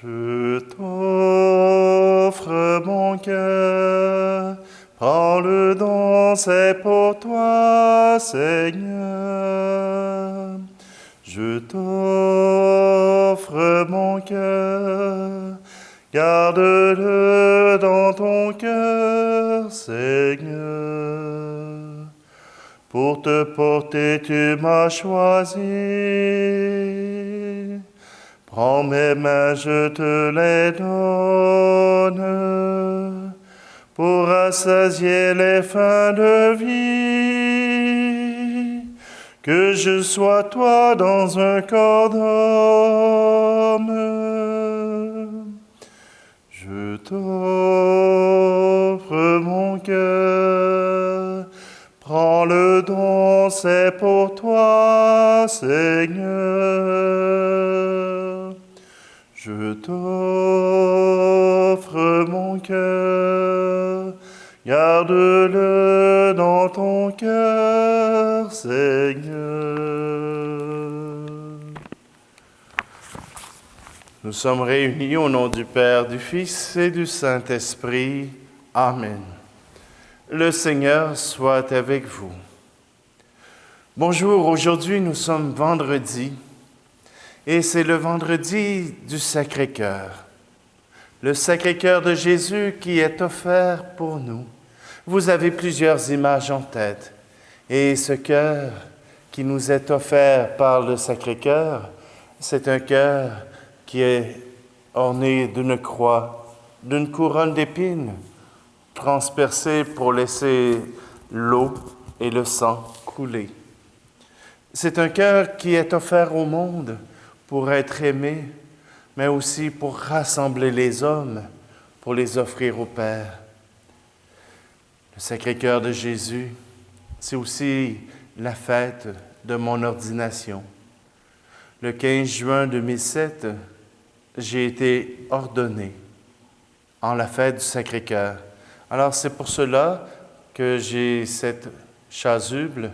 Je t'offre mon cœur, prends-le donc, c'est pour toi, Seigneur. Je t'offre mon cœur, garde-le dans ton cœur, Seigneur. Pour te porter, tu m'as choisi. Prends mes mains, je te les donne, pour rassasier les fins de vie. Que je sois toi dans un corps d'homme. Je t'offre mon cœur, prends-le don, c'est pour toi, Seigneur. Je t'offre mon cœur, garde-le dans ton cœur, Seigneur. Nous sommes réunis au nom du Père, du Fils et du Saint-Esprit. Amen. Le Seigneur soit avec vous. Bonjour, aujourd'hui nous sommes vendredi et c'est le vendredi du Sacré-Cœur. Le Sacré-Cœur de Jésus qui est offert pour nous. Vous avez plusieurs images en tête et ce cœur qui nous est offert par le Sacré-Cœur, c'est un cœur qui est orné d'une croix, d'une couronne d'épines, transpercée pour laisser l'eau et le sang couler. C'est un cœur qui est offert au monde pour être aimé, mais aussi pour rassembler les hommes, pour les offrir au Père. Le Sacré-Cœur de Jésus, c'est aussi la fête de mon ordination. Le 15 juin 2007, j'ai été ordonné en la fête du Sacré-Cœur. Alors c'est pour cela que j'ai cette chasuble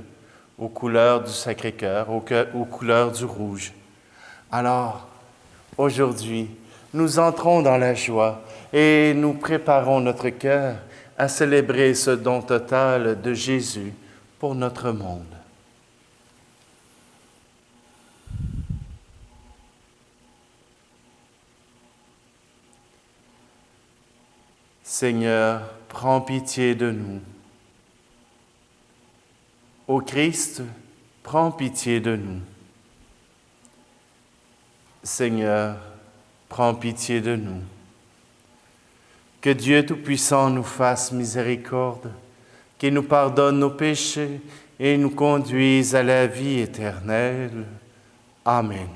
aux couleurs du Sacré-Cœur, aux couleurs du rouge. Alors, aujourd'hui, nous entrons dans la joie et nous préparons notre cœur à célébrer ce don total de Jésus pour notre monde. Seigneur, prends pitié de nous. Ô Christ, prends pitié de nous. Seigneur, prends pitié de nous. Que Dieu Tout-Puissant nous fasse miséricorde, qu'il nous pardonne nos péchés et nous conduise à la vie éternelle. Amen.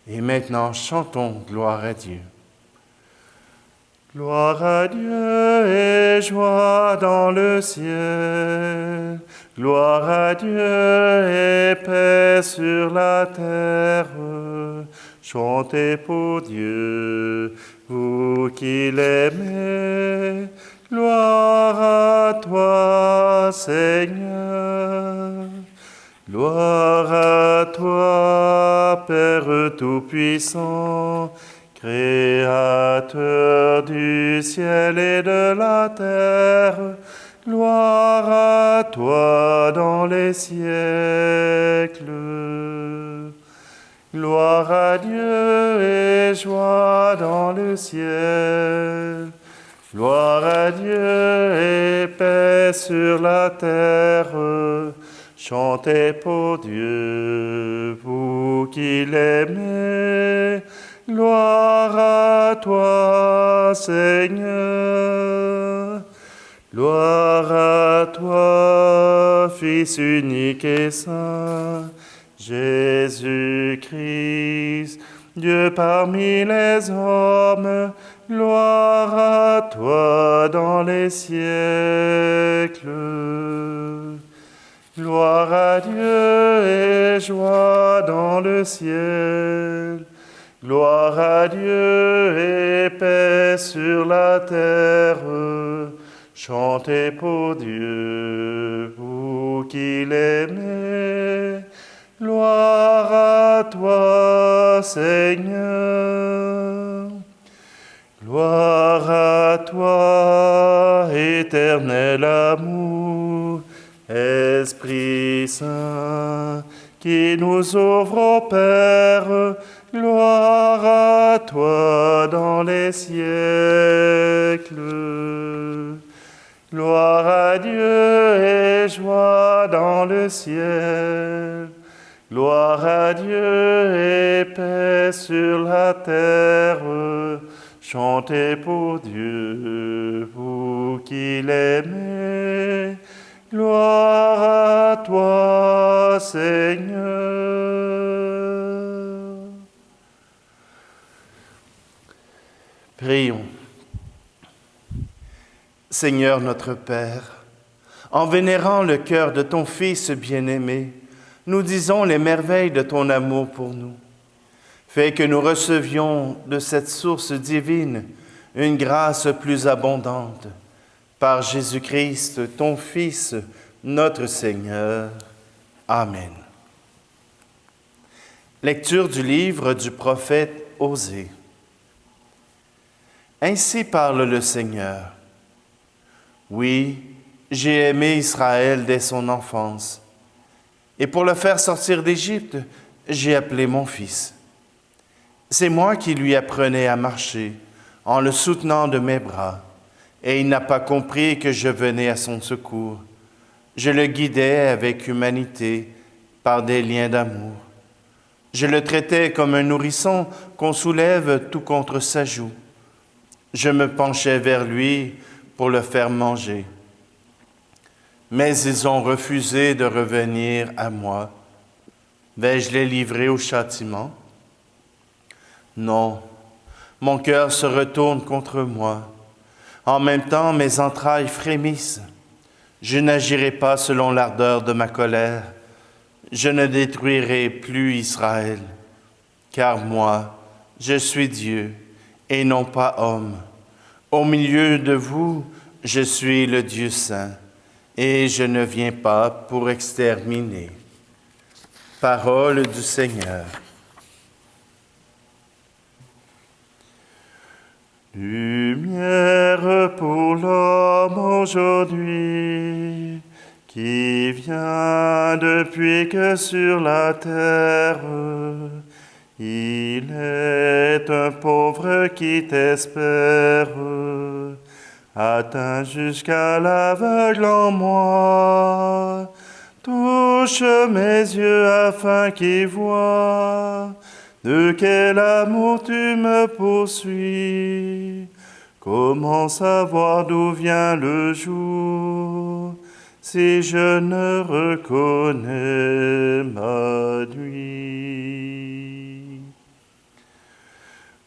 Et maintenant, chantons gloire à Dieu. Gloire à Dieu et joie dans le ciel. Gloire à Dieu et paix sur la terre. Chantez pour Dieu, vous qui l'aimez. Gloire à toi, Seigneur. Gloire à toi, Père Tout-Puissant, Créateur du ciel et de la terre, gloire à toi dans les siècles. Gloire à Dieu et joie dans le ciel. Gloire à Dieu et paix sur la terre. Chantez pour Dieu, vous qui l'aimez. Gloire à toi, Seigneur. Gloire à toi, Fils unique et saint, Jésus-Christ, Dieu parmi les hommes. Gloire à toi dans les siècles. Gloire à Dieu et joie dans le ciel. Gloire à Dieu et paix sur la terre. Chantez pour Dieu, vous qui l'aimez. Gloire à toi, Seigneur. toi, éternel amour, Esprit Saint, qui nous ouvre au Père, gloire à toi dans les siècles. Gloire à Dieu et joie dans le ciel. Gloire à Dieu et paix sur la terre. Chantez pour Dieu, vous qui l'aimez. Gloire à toi, Seigneur. Prions. Seigneur notre Père, en vénérant le cœur de ton Fils bien-aimé, nous disons les merveilles de ton amour pour nous. Fais que nous recevions de cette source divine une grâce plus abondante. Par Jésus-Christ, ton Fils, notre Seigneur. Amen. Lecture du livre du prophète Osée. Ainsi parle le Seigneur. Oui, j'ai aimé Israël dès son enfance, et pour le faire sortir d'Égypte, j'ai appelé mon fils. C'est moi qui lui apprenais à marcher, en le soutenant de mes bras, et il n'a pas compris que je venais à son secours. Je le guidais avec humanité, par des liens d'amour. Je le traitais comme un nourrisson qu'on soulève tout contre sa joue. Je me penchais vers lui pour le faire manger. Mais ils ont refusé de revenir à moi. Vais-je les livrer au châtiment? Non, mon cœur se retourne contre moi. En même temps, mes entrailles frémissent. Je n'agirai pas selon l'ardeur de ma colère. Je ne détruirai plus Israël, car moi, je suis Dieu et non pas homme. Au milieu de vous, je suis le Dieu saint, et je ne viens pas pour exterminer. Parole du Seigneur. Lumière pour l'homme aujourd'hui, qui vient depuis que sur la terre, il est un pauvre qui t'espère, atteint jusqu'à l'aveugle en moi. Touche mes yeux afin qu'ils voient de quel amour tu me poursuis. Comment savoir d'où vient le jour si je ne reconnais ma nuit?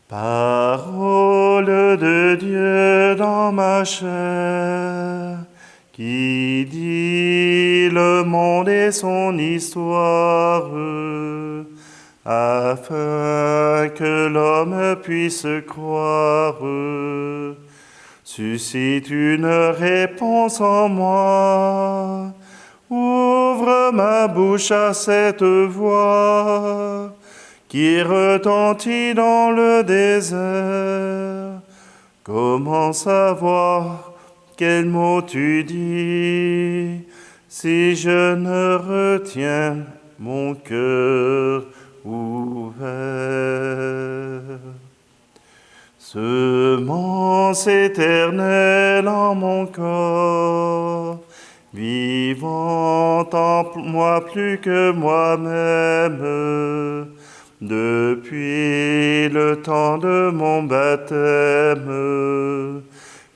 Parole de Dieu dans ma chair, qui dit le monde et son histoire, afin que l'homme puisse croire. Suscite une réponse en moi, ouvre ma bouche à cette voix qui retentit dans le désert. Comment savoir quel mot tu dis si je ne retiens mon cœur ouvert? Semence éternelle en mon corps, vivant en moi plus que moi-même, depuis le temps de mon baptême,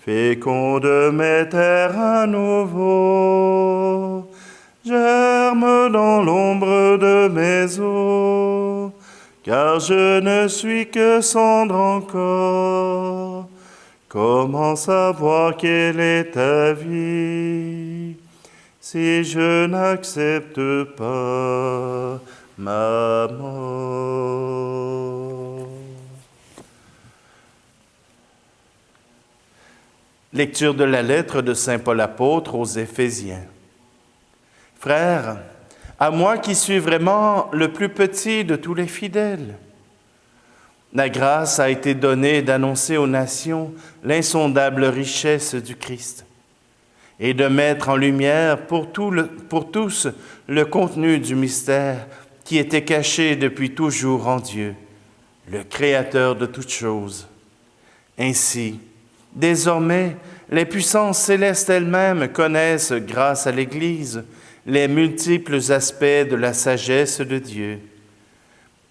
féconde mes terres à nouveau, germe dans l'ombre de mes os, car je ne suis que cendre encore. Comment savoir quelle est ta vie si je n'accepte pas ma mort? Lecture de la lettre de saint Paul apôtre aux Éphésiens. Frères, à moi qui suis vraiment le plus petit de tous les fidèles, La grâce a été donnée d'annoncer aux nations l'insondable richesse du Christ et de mettre en lumière pour tous le contenu du mystère qui était caché depuis toujours en Dieu, le Créateur de toutes choses. Ainsi, désormais, les puissances célestes elles-mêmes connaissent, grâce à l'Église, les multiples aspects de la sagesse de Dieu.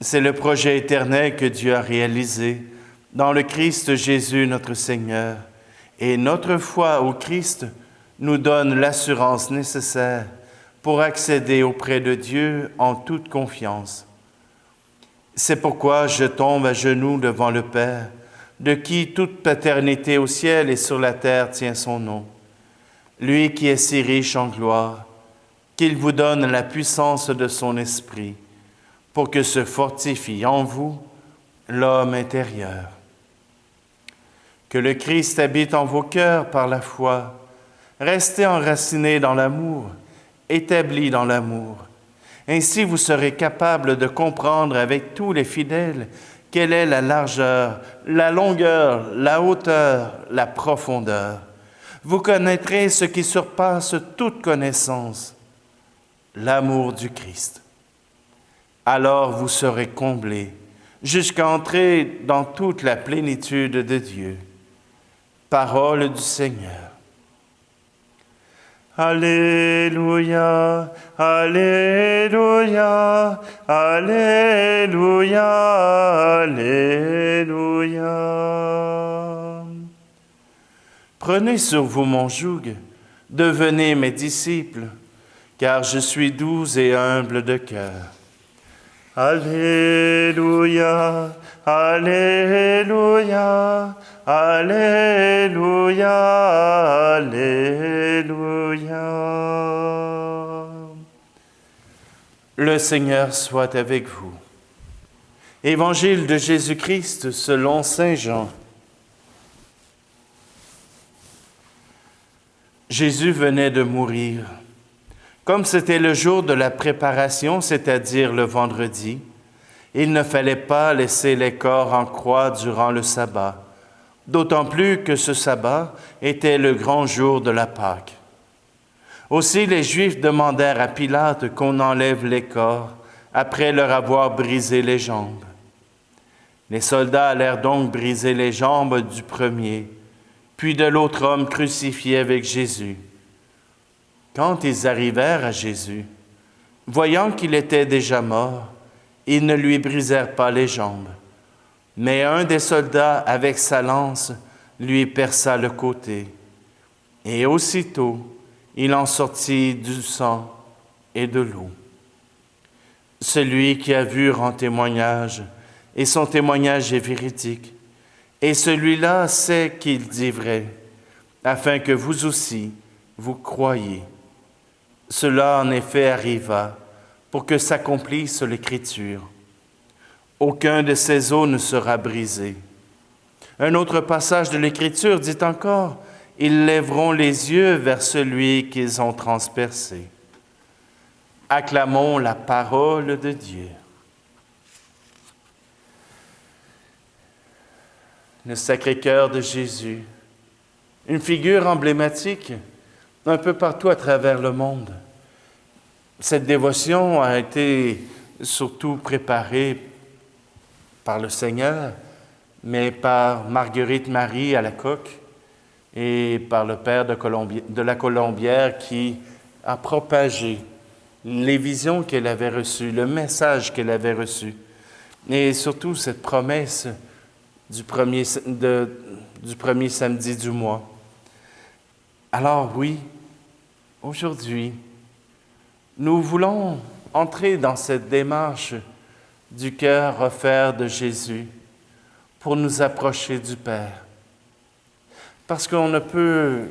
C'est le projet éternel que Dieu a réalisé dans le Christ Jésus notre Seigneur, et notre foi au Christ nous donne l'assurance nécessaire pour accéder auprès de Dieu en toute confiance. C'est pourquoi je tombe à genoux devant le Père, de qui toute paternité au ciel et sur la terre tient son nom, lui qui est si riche en gloire, qu'il vous donne la puissance de son esprit, pour que se fortifie en vous l'homme intérieur. Que le Christ habite en vos cœurs par la foi. Restez enracinés dans l'amour, établis dans l'amour. Ainsi vous serez capables de comprendre avec tous les fidèles quelle est la largeur, la longueur, la hauteur, la profondeur. Vous connaîtrez ce qui surpasse toute connaissance, l'amour du Christ. Alors vous serez comblés jusqu'à entrer dans toute la plénitude de Dieu. Parole du Seigneur. Alléluia, Alléluia, Alléluia, Alléluia. Prenez sur vous mon joug, devenez mes disciples, car je suis doux et humble de cœur. Alléluia, Alléluia, Alléluia, Alléluia. Le Seigneur soit avec vous. Évangile de Jésus-Christ selon saint Jean. Jésus venait de mourir. Comme c'était le jour de la préparation, c'est-à-dire le vendredi, il ne fallait pas laisser les corps en croix durant le sabbat, d'autant plus que ce sabbat était le grand jour de la Pâque. Aussi les Juifs demandèrent à Pilate qu'on enlève les corps après leur avoir brisé les jambes. Les soldats allèrent donc briser les jambes du premier, puis de l'autre homme crucifié avec Jésus. Quand ils arrivèrent à Jésus, voyant qu'il était déjà mort, ils ne lui brisèrent pas les jambes. Mais un des soldats, avec sa lance, lui perça le côté. Et aussitôt, il en sortit du sang et de l'eau. Celui qui a vu rend témoignage, et son témoignage est véridique. Et celui-là sait qu'il dit vrai, afin que vous aussi, vous croyiez. Cela en effet arriva pour que s'accomplisse l'Écriture. Aucun de ces os ne sera brisé. Un autre passage de l'Écriture dit encore, « Ils lèveront les yeux vers celui qu'ils ont transpercé. » Acclamons la parole de Dieu. Le Sacré-Cœur de Jésus, une figure emblématique un peu partout à travers le monde. Cette dévotion a été surtout préparée par le Seigneur, mais par Marguerite Marie à la coque et par le père de la Colombière qui a propagé les visions qu'elle avait reçues, le message qu'elle avait reçu, et surtout cette promesse du premier samedi du mois. Alors oui, aujourd'hui, nous voulons entrer dans cette démarche du cœur offert de Jésus pour nous approcher du Père. Parce qu'on ne peut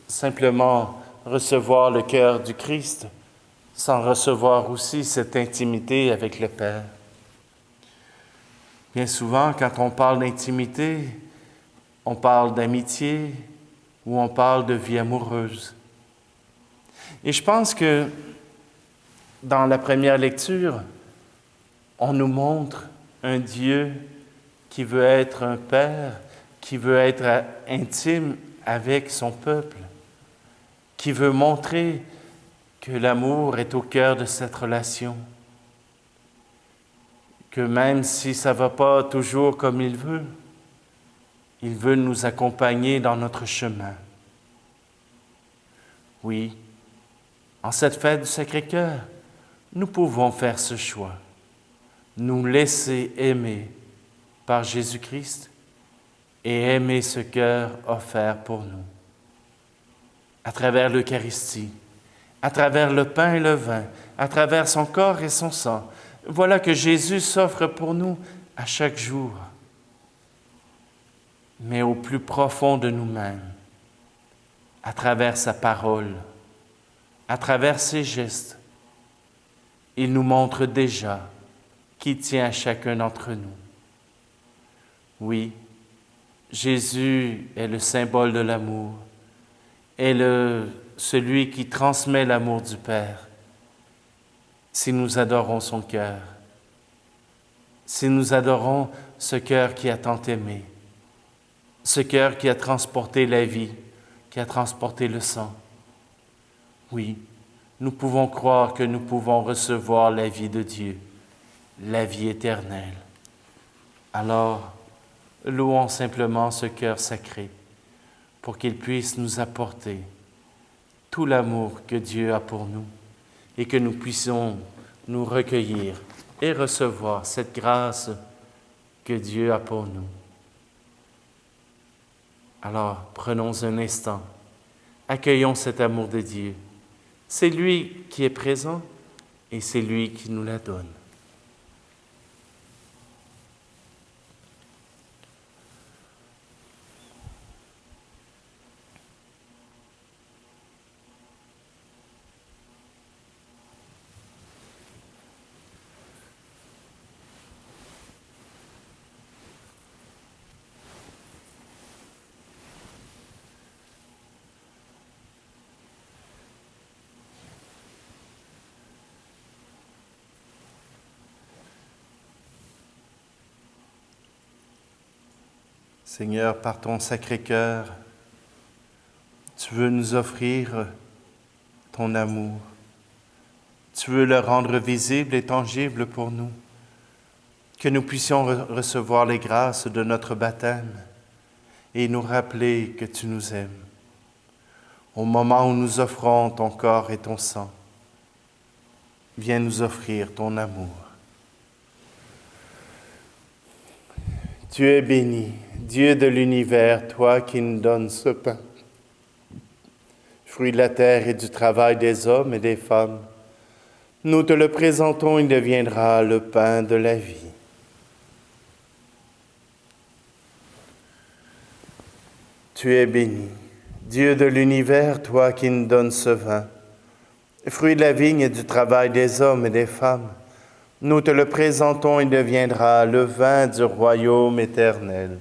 simplement recevoir le cœur du Christ sans recevoir aussi cette intimité avec le Père. Bien souvent, quand on parle d'intimité, on parle d'amitié ou on parle de vie amoureuse. Et je pense que dans la première lecture, on nous montre un Dieu qui veut être un père, qui veut être intime avec son peuple, qui veut montrer que l'amour est au cœur de cette relation, que même si ça ne va pas toujours comme il veut nous accompagner dans notre chemin. Oui, en cette fête du Sacré-Cœur, nous pouvons faire ce choix, nous laisser aimer par Jésus-Christ et aimer ce cœur offert pour nous. À travers l'Eucharistie, à travers le pain et le vin, à travers son corps et son sang, voilà que Jésus s'offre pour nous à chaque jour. Mais au plus profond de nous-mêmes, à travers sa parole, à travers ses gestes, il nous montre déjà qui tient à chacun d'entre nous. Oui, Jésus est le symbole de l'amour, est celui qui transmet l'amour du Père. Si nous adorons son cœur, si nous adorons ce cœur qui a tant aimé, ce cœur qui a transporté la vie, qui a transporté le sang, oui, nous pouvons croire que nous pouvons recevoir la vie de Dieu, la vie éternelle. Alors, louons simplement ce cœur sacré pour qu'il puisse nous apporter tout l'amour que Dieu a pour nous et que nous puissions nous recueillir et recevoir cette grâce que Dieu a pour nous. Alors, prenons un instant, accueillons cet amour de Dieu. C'est lui qui est présent et c'est lui qui nous la donne. Seigneur, par ton Sacré-Cœur, tu veux nous offrir ton amour. Tu veux le rendre visible et tangible pour nous, que nous puissions recevoir les grâces de notre baptême et nous rappeler que tu nous aimes. Au moment où nous offrons ton corps et ton sang, viens nous offrir ton amour. Tu es béni, Dieu de l'univers, toi qui nous donnes ce pain, fruit de la terre et du travail des hommes et des femmes. Nous te le présentons, il deviendra le pain de la vie. Tu es béni, Dieu de l'univers, toi qui nous donnes ce vin, fruit de la vigne et du travail des hommes et des femmes. Nous te le présentons, il deviendra le vin du royaume éternel.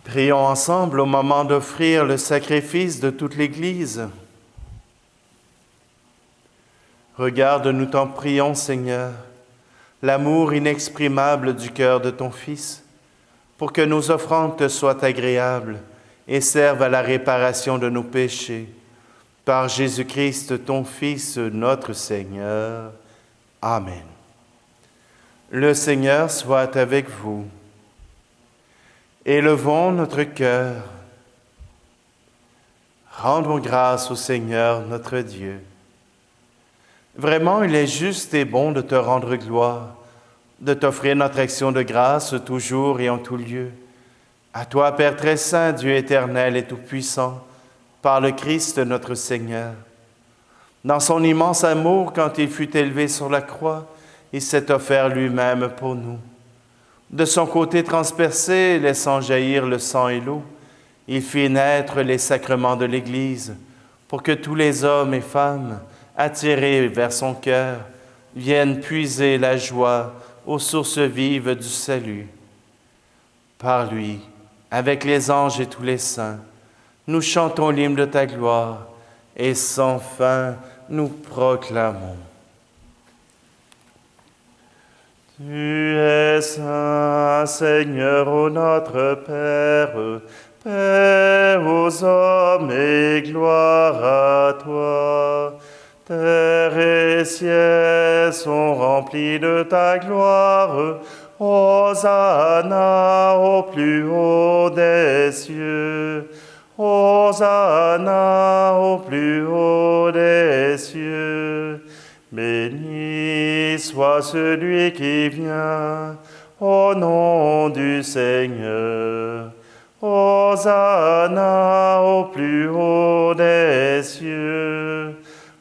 Prions ensemble au moment d'offrir le sacrifice de toute l'Église. Regarde, nous t'en prions, Seigneur, l'amour inexprimable du cœur de ton Fils, pour que nos offrandes te soient agréables et servent à la réparation de nos péchés. Par Jésus-Christ, ton Fils, notre Seigneur. Amen. Le Seigneur soit avec vous. Élevons notre cœur. Rendons grâce au Seigneur notre Dieu. Vraiment, il est juste et bon de te rendre gloire, de t'offrir notre action de grâce toujours et en tout lieu. À toi, Père très saint, Dieu éternel et tout-puissant, par le Christ notre Seigneur. Dans son immense amour, quand il fut élevé sur la croix, il s'est offert lui-même pour nous. De son côté transpercé, laissant jaillir le sang et l'eau, il fit naître les sacrements de l'Église, pour que tous les hommes et femmes, attirés vers son cœur, viennent puiser la joie aux sources vives du salut. Par lui, avec les anges et tous les saints, nous chantons l'hymne de ta gloire et sans fin nous proclamons. Tu es saint, Seigneur, ô notre Père, paix aux hommes et gloire à toi. Terre et ciel sont remplis de ta gloire. Hosanna au plus haut des cieux. Hosanna au plus haut des cieux. Béni soit celui qui vient au nom du Seigneur. Hosanna au plus haut des cieux.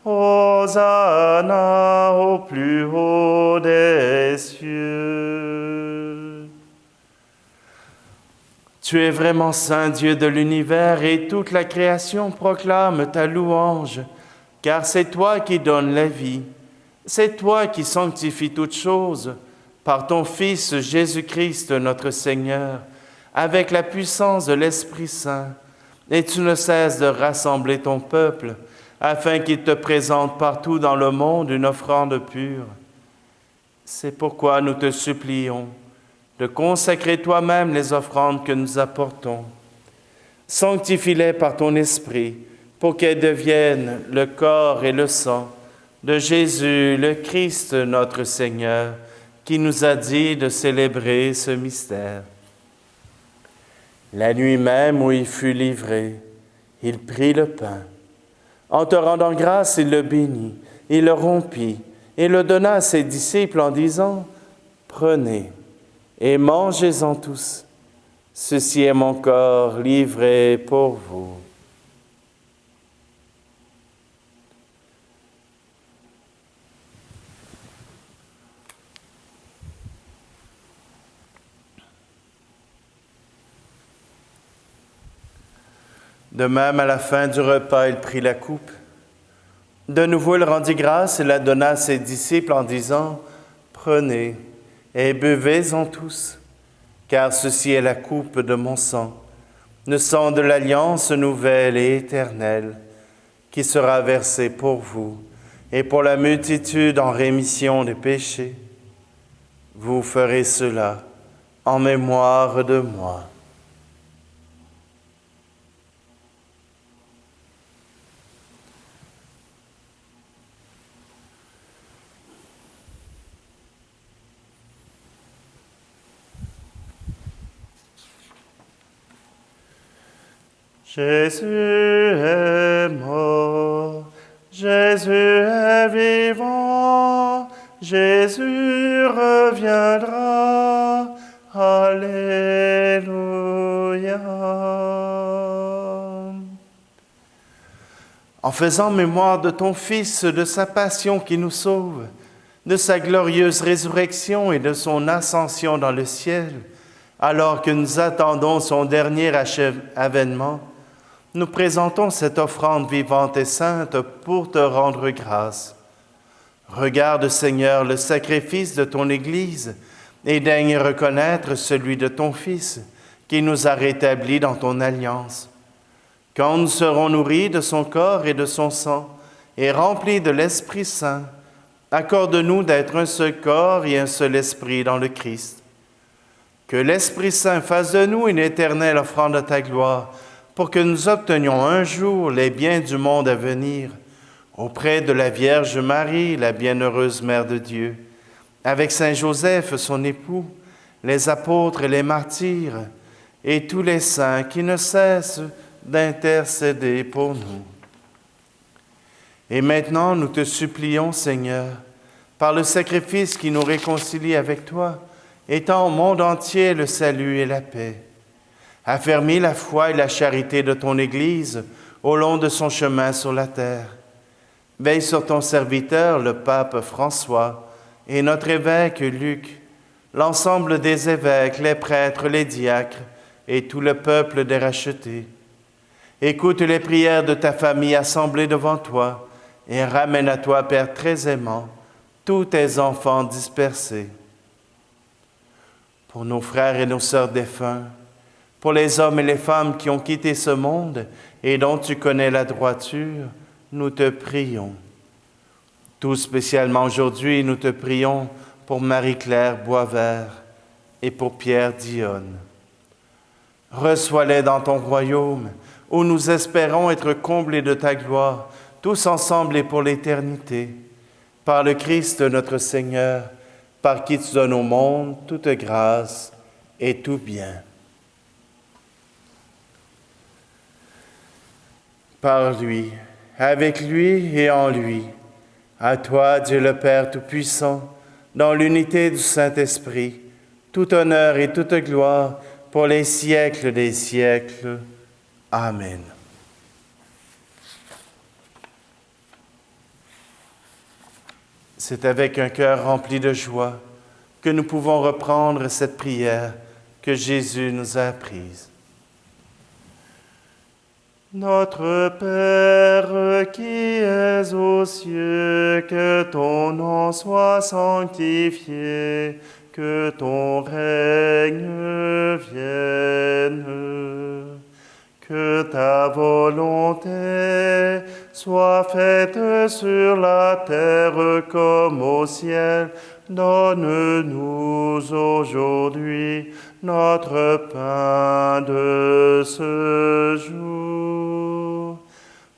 Hosanna au plus haut des cieux. Tu es vraiment saint, Dieu de l'univers, et toute la création proclame ta louange, car c'est toi qui donnes la vie. C'est toi qui sanctifies toutes choses par ton Fils Jésus-Christ notre Seigneur, avec la puissance de l'Esprit Saint, et tu ne cesses de rassembler ton peuple, afin qu'il te présente partout dans le monde une offrande pure. C'est pourquoi nous te supplions de consacrer toi-même les offrandes que nous apportons. Sanctifie-les par ton Esprit, pour qu'elles deviennent le corps et le sang de Jésus, le Christ notre Seigneur, qui nous a dit de célébrer ce mystère. La nuit même où il fut livré, il prit le pain. En te rendant grâce, il le bénit, il le rompit et le donna à ses disciples en disant : « Prenez et mangez-en tous. Ceci est mon corps livré pour vous. » De même, à la fin du repas, il prit la coupe. De nouveau, il rendit grâce et la donna à ses disciples en disant : « Prenez et buvez-en tous, car ceci est la coupe de mon sang, le sang de l'alliance nouvelle et éternelle, qui sera versé pour vous et pour la multitude en rémission des péchés. Vous ferez cela en mémoire de moi. » Jésus est mort, Jésus est vivant, Jésus reviendra, Alléluia. En faisant mémoire de ton Fils, de sa passion qui nous sauve, de sa glorieuse résurrection et de son ascension dans le ciel, alors que nous attendons son dernier avènement, nous présentons cette offrande vivante et sainte pour te rendre grâce. Regarde, Seigneur, le sacrifice de ton Église et daigne reconnaître celui de ton Fils qui nous a rétablis dans ton alliance. Quand nous serons nourris de son corps et de son sang et remplis de l'Esprit Saint, accorde-nous d'être un seul corps et un seul esprit dans le Christ. Que l'Esprit Saint fasse de nous une éternelle offrande à ta gloire, pour que nous obtenions un jour les biens du monde à venir, auprès de la Vierge Marie, la bienheureuse Mère de Dieu, avec Saint Joseph, son époux, les apôtres et les martyrs, et tous les saints qui ne cessent d'intercéder pour nous. Et maintenant, nous te supplions, Seigneur, par le sacrifice qui nous réconcilie avec toi, étends au monde entier le salut et la paix. Affermis la foi et la charité de ton Église au long de son chemin sur la terre. Veille sur ton serviteur, le pape François, et notre évêque Luc, l'ensemble des évêques, les prêtres, les diacres, et tout le peuple des rachetés. Écoute les prières de ta famille assemblée devant toi, et ramène à toi, Père très aimant, tous tes enfants dispersés. Pour nos frères et nos sœurs défunts, pour les hommes et les femmes qui ont quitté ce monde et dont tu connais la droiture, nous te prions. Tout spécialement aujourd'hui, nous te prions pour Marie-Claire Boisvert et pour Pierre Dionne. Reçois-les dans ton royaume, où nous espérons être comblés de ta gloire, tous ensemble et pour l'éternité. Par le Christ notre Seigneur, par qui tu donnes au monde toute grâce et tout bien. Par lui, avec lui et en lui, à toi, Dieu le Père Tout-Puissant, dans l'unité du Saint-Esprit, tout honneur et toute gloire pour les siècles des siècles. Amen. C'est avec un cœur rempli de joie que nous pouvons reprendre cette prière que Jésus nous a apprise. Notre Père qui es aux cieux, que ton nom soit sanctifié, que ton règne vienne, que ta volonté soit faite sur la terre comme au ciel. Donne-nous aujourd'hui notre pain de ce jour.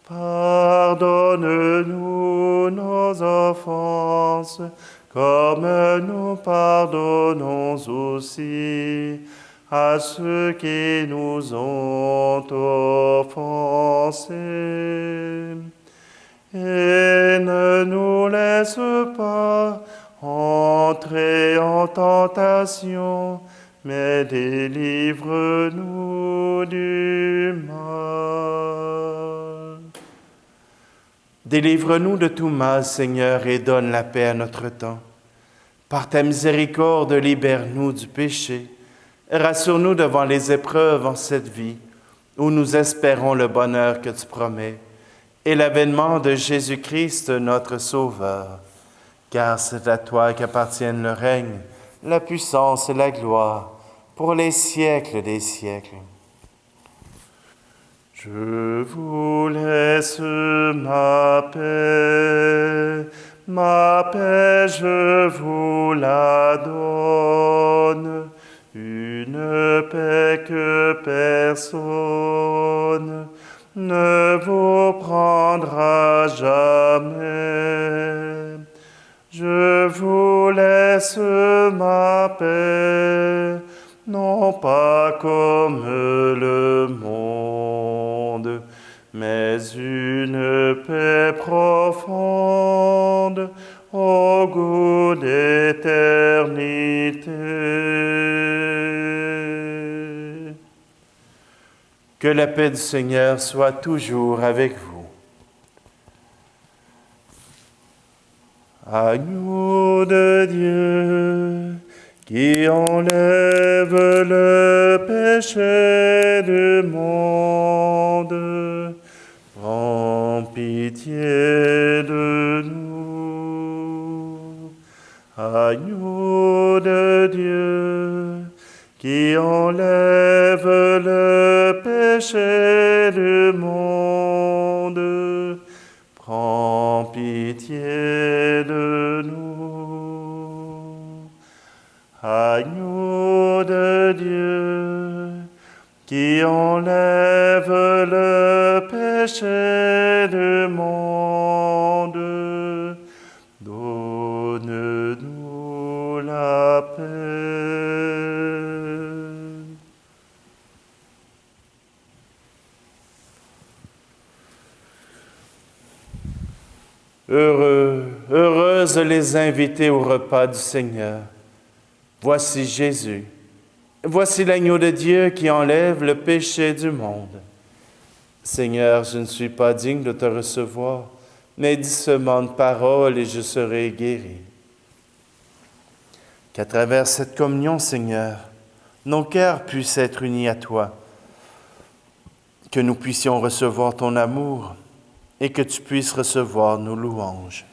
Pardonne-nous nos offenses, comme nous pardonnons aussi à ceux qui nous ont offensés. Et ne nous laisse pas entrer en tentation, mais délivre-nous du mal. Délivre-nous de tout mal, Seigneur, et donne la paix à notre temps. Par ta miséricorde, libère-nous du péché. Rassure-nous devant les épreuves en cette vie, où nous espérons le bonheur que tu promets, et l'avènement de Jésus-Christ, notre Sauveur. Car c'est à toi qu'appartiennent le règne, la puissance et la gloire, pour les siècles des siècles. Je vous laisse ma paix je vous la donne, une paix que personne ne vous prendra jamais. Je vous laisse ma paix, non pas comme le monde, mais une paix profonde au goût d'éternité. Que la paix du Seigneur soit toujours avec vous. Agneau de Dieu, qui enlève le péché du monde, prends pitié de nous. Agneau de Dieu, qui enlève le péché du monde, prends pitié de nous. Agneau de Dieu, qui enlève le péché du monde, donne-nous la paix. Heureuses les invités au repas du Seigneur. Voici Jésus. Voici l'agneau de Dieu qui enlève le péché du monde. Seigneur, je ne suis pas digne de te recevoir, mais dis seulement une parole et je serai guéri. Qu'à travers cette communion, Seigneur, nos cœurs puissent être unis à toi, que nous puissions recevoir ton amour et que tu puisses recevoir nos louanges.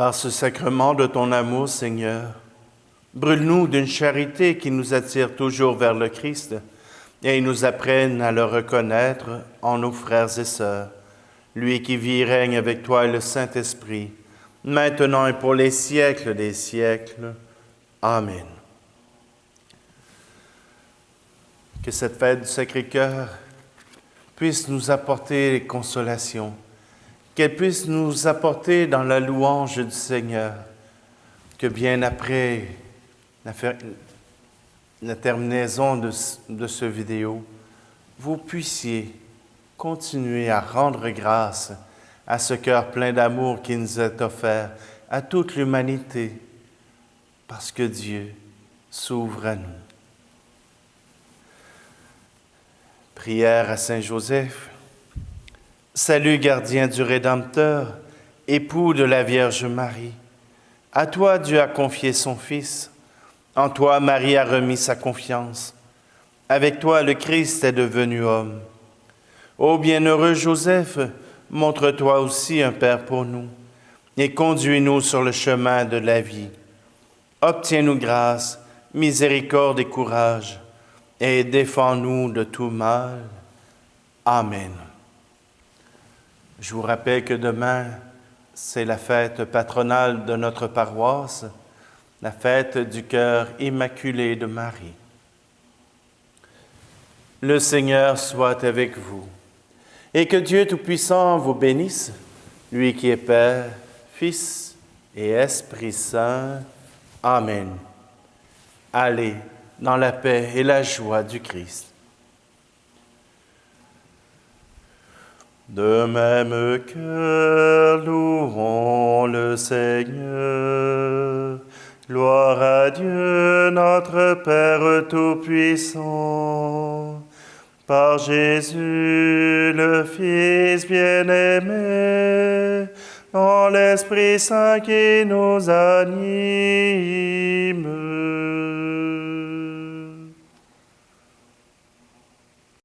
Par ce sacrement de ton amour, Seigneur, brûle-nous d'une charité qui nous attire toujours vers le Christ et nous apprenne à le reconnaître en nos frères et sœurs, lui qui vit et règne avec toi et le Saint-Esprit, maintenant et pour les siècles des siècles. Amen. Que cette fête du Sacré-Cœur puisse nous apporter consolation, qu'elle puisse nous apporter dans la louange du Seigneur, que bien après la terminaison de ce vidéo, vous puissiez continuer à rendre grâce à ce cœur plein d'amour qui nous est offert à toute l'humanité, parce que Dieu s'ouvre à nous. Prière à Saint Joseph. Salut gardien du Rédempteur, époux de la Vierge Marie. À toi Dieu a confié son Fils. En toi Marie a remis sa confiance. Avec toi le Christ est devenu homme. Ô bienheureux Joseph, montre-toi aussi un Père pour nous et conduis-nous sur le chemin de la vie. Obtiens-nous grâce, miséricorde et courage et défends-nous de tout mal. Amen. Je vous rappelle que demain, c'est la fête patronale de notre paroisse, la fête du cœur immaculé de Marie. Le Seigneur soit avec vous, et que Dieu Tout-Puissant vous bénisse, lui qui est Père, Fils et Esprit Saint. Amen. Allez dans la paix et la joie du Christ. De même cœur, louons le Seigneur. Gloire à Dieu, notre Père Tout-Puissant. Par Jésus, le Fils bien-aimé, en l'Esprit Saint qui nous anime.